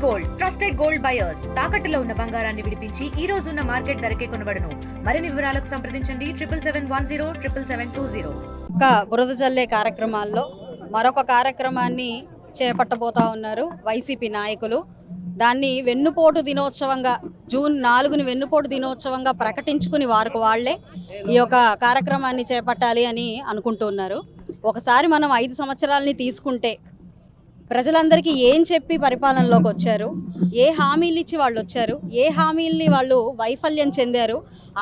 Gold trusted gold buyers తాకట్టులో ఉన్న బంగారాన్ని విడిపించి ఈ రోజు ఉన్న మార్కెట్ ధరకే కొనబడును. మరిన్ని వివరాలకు సంప్రదించండి 7771070020. బురద జల్లే కార్యక్రమాల్లో మరొక కార్యక్రమాన్ని చేపట్టబోతా ఉన్నారు వైసీపీ నాయకులు. దాన్ని వెన్నుపోటు దినోత్సవంగా జూన్ 4ని వెన్నుపోటు దినోత్సవంగా ప్రకటించుకుని వారికి వాళ్లే ఈ యొక్క కార్యక్రమాన్ని చేపట్టాలి అని అనుకుంటున్నారు. ఒకసారి మనం 5 సంవత్సరాలని తీసుకుంటే ప్రజలందరికీ ఏం చెప్పి పరిపాలనలోకి వచ్చారు, ఏ హామీలు ఇచ్చి వాళ్ళు వచ్చారు, ఏ హామీల్ని వాళ్ళు వైఫల్యం చెందారు,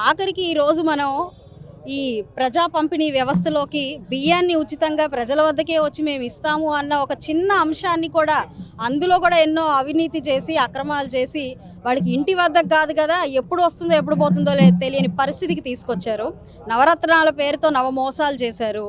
ఆఖరికి ఈరోజు మనం ఈ ప్రజా పంపిణీ వ్యవస్థలోకి బియ్యాన్ని ఉచితంగా ప్రజల వద్దకే వచ్చి మేము ఇస్తాము అన్న ఒక చిన్న అంశాన్ని కూడా అందులో కూడా ఎన్నో అవినీతి చేసి అక్రమాలు చేసి వాళ్ళకి ఇంటి వద్దకు కాదు కదా ఎప్పుడు వస్తుందో ఎప్పుడు పోతుందో తెలియని పరిస్థితికి తీసుకొచ్చారు. నవరత్నాల పేరుతో నవమోసాలు చేశారు.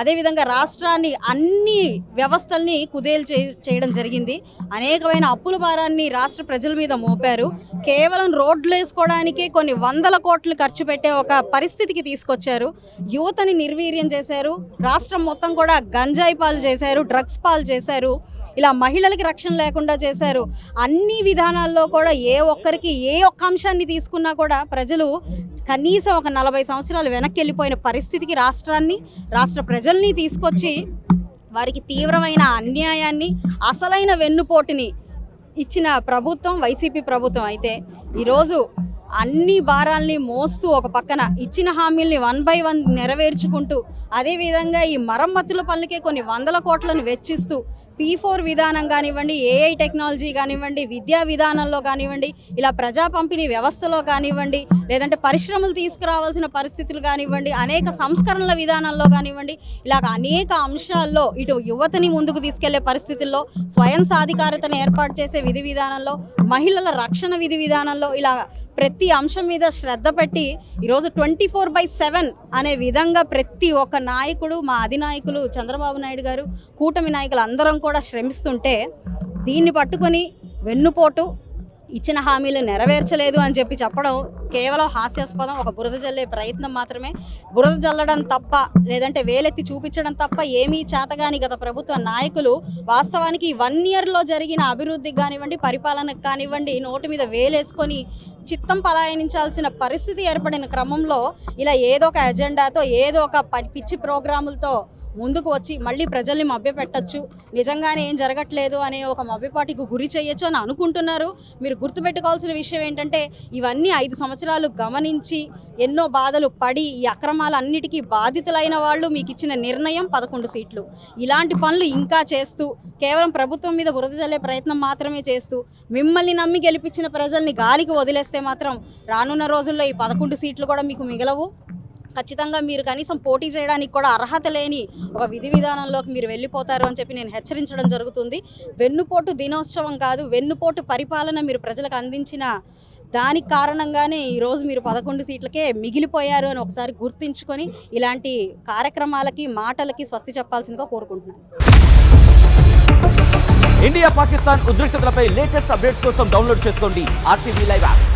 అదేవిధంగా రాష్ట్రాన్ని అన్ని వ్యవస్థల్ని కుదేలు చేయడం జరిగింది. అనేకమైన అప్పుల భారాన్ని రాష్ట్ర ప్రజల మీద మోపారు. కేవలం రోడ్లు వేసుకోవడానికే కొన్ని 100 కోట్లు ఖర్చు పెట్టే ఒక పరిస్థితికి తీసుకొచ్చారు. యువతని నిర్వీర్యం చేశారు. రాష్ట్రం మొత్తం కూడా గంజాయి పాలు చేశారు, డ్రగ్స్ పాలు చేశారు. ఇలా మహిళలకి రక్షణ లేకుండా చేశారు. అన్ని విధానాల్లో కూడా ఏ ఒక్కరికి ఏ ఒక్క అంశాన్ని తీసుకున్నా కూడా ప్రజలు కనీసం ఒక 40 సంవత్సరాలు వెనక్కి వెళ్ళిపోయిన పరిస్థితికి రాష్ట్ర ప్రజల్ని తీసుకొచ్చి వారికి తీవ్రమైన అన్యాయాన్ని అసలైన వెన్నుపోటుని ఇచ్చిన ప్రభుత్వం వైసీపీ ప్రభుత్వం. అయితే ఈరోజు అన్ని భారాల్ని మోస్తూ ఒక పక్కన ఇచ్చిన హామీల్ని 1 by 1 నెరవేర్చుకుంటూ అదేవిధంగా ఈ మరమ్మతుల పనులకే కొన్ని 100 కోట్లను వెచ్చిస్తూ P4 విధానం కానివ్వండి, AI టెక్నాలజీ కానివ్వండి, విద్యా విధానంలో కానివ్వండి, ఇలా ప్రజా పంపిణీ వ్యవస్థలో కానివ్వండి, లేదంటే పరిశ్రమలు తీసుకురావాల్సిన పరిస్థితులు కానివ్వండి, అనేక సంస్కరణల విధానంలో కానివ్వండి, ఇలాగ అనేక అంశాల్లో ఇటు యువతని ముందుకు తీసుకెళ్లే పరిస్థితుల్లో, స్వయం సాధికారతను ఏర్పాటు చేసే విధి విధానంలో, మహిళల రక్షణ విధి విధానంలో ఇలా ప్రతి అంశం మీద శ్రద్ధ పెట్టి ఈరోజు 24/7 అనే విధంగా ప్రతి ఒక్క నాయకుడు, మా అధినాయకులు చంద్రబాబు నాయుడు గారు, కూటమి నాయకులు అందరం కూడా శ్రమిస్తుంటే దీన్ని పట్టుకొని వెన్నుపోటు ఇచ్చిన హామీలు నెరవేర్చలేదు అని చెప్పడం కేవలం హాస్యాస్పదం. ఒక బురద జల్లే ప్రయత్నం మాత్రమే. బురద జల్లడం తప్ప లేదంటే వేలెత్తి చూపించడం తప్ప ఏమీ చేతగాని గత ప్రభుత్వ నాయకులు వాస్తవానికి 1 yearలో జరిగిన అభివృద్ధికి కానివ్వండి, పరిపాలనకు కానివ్వండి నోటి మీద వేలేసుకొని చిత్తం పలాయనించాల్సిన పరిస్థితి ఏర్పడిన క్రమంలో ఇలా ఏదో ఒక ఎజెండాతో ఏదో ఒక పిచ్చి ప్రోగ్రాములతో ముందుకు వచ్చి మళ్ళీ ప్రజల్ని మభ్యపెట్టచ్చు, నిజంగానే ఏం జరగట్లేదు అనే ఒక మభ్యపాటికి గురి చేయొచ్చు అని అనుకుంటున్నారు. మీరు గుర్తుపెట్టుకోవాల్సిన విషయం ఏంటంటే ఇవన్నీ 5 సంవత్సరాలు గమనించి ఎన్నో బాధలు పడి ఈ అక్రమాలన్నిటికీ బాధితులైన వాళ్ళు మీకు ఇచ్చిన నిర్ణయం 11 సీట్లు. ఇలాంటి పనులు ఇంకా చేస్తూ కేవలం ప్రభుత్వం మీద బురద జల్లే ప్రయత్నం మాత్రమే చేస్తూ మిమ్మల్ని నమ్మి గెలిపించిన ప్రజల్ని గాలికి వదిలేస్తే మాత్రం రానున్న రోజుల్లో ఈ 11 సీట్లు కూడా మీకు మిగలవు. ఖచ్చితంగా మీరు కనీసం పోటీ చేయడానికి కూడా అర్హత లేని ఒక విధి విధానంలోకి మీరు వెళ్ళిపోతారు అని చెప్పి నేను హెచ్చరించడం జరుగుతుంది. వెన్నుపోటు దినోత్సవం కాదు, వెన్నుపోటు పరిపాలన మీరు ప్రజలకు అందించిన దానికి కారణంగానే ఈరోజు మీరు 11 సీట్లకే మిగిలిపోయారు అని ఒకసారి గుర్తుంచుకొని ఇలాంటి కార్యక్రమాలకి మాటలకి స్వస్తి చెప్పాల్సిందిగా కోరుకుంటున్నాను. ఇండియా పాకిస్తాన్ ఉద్రిక్తతలపై లేటెస్ట్ అప్డేట్స్ కోసం డౌన్లోడ్ చేసుకోండి RTV లైవ్ యాప్.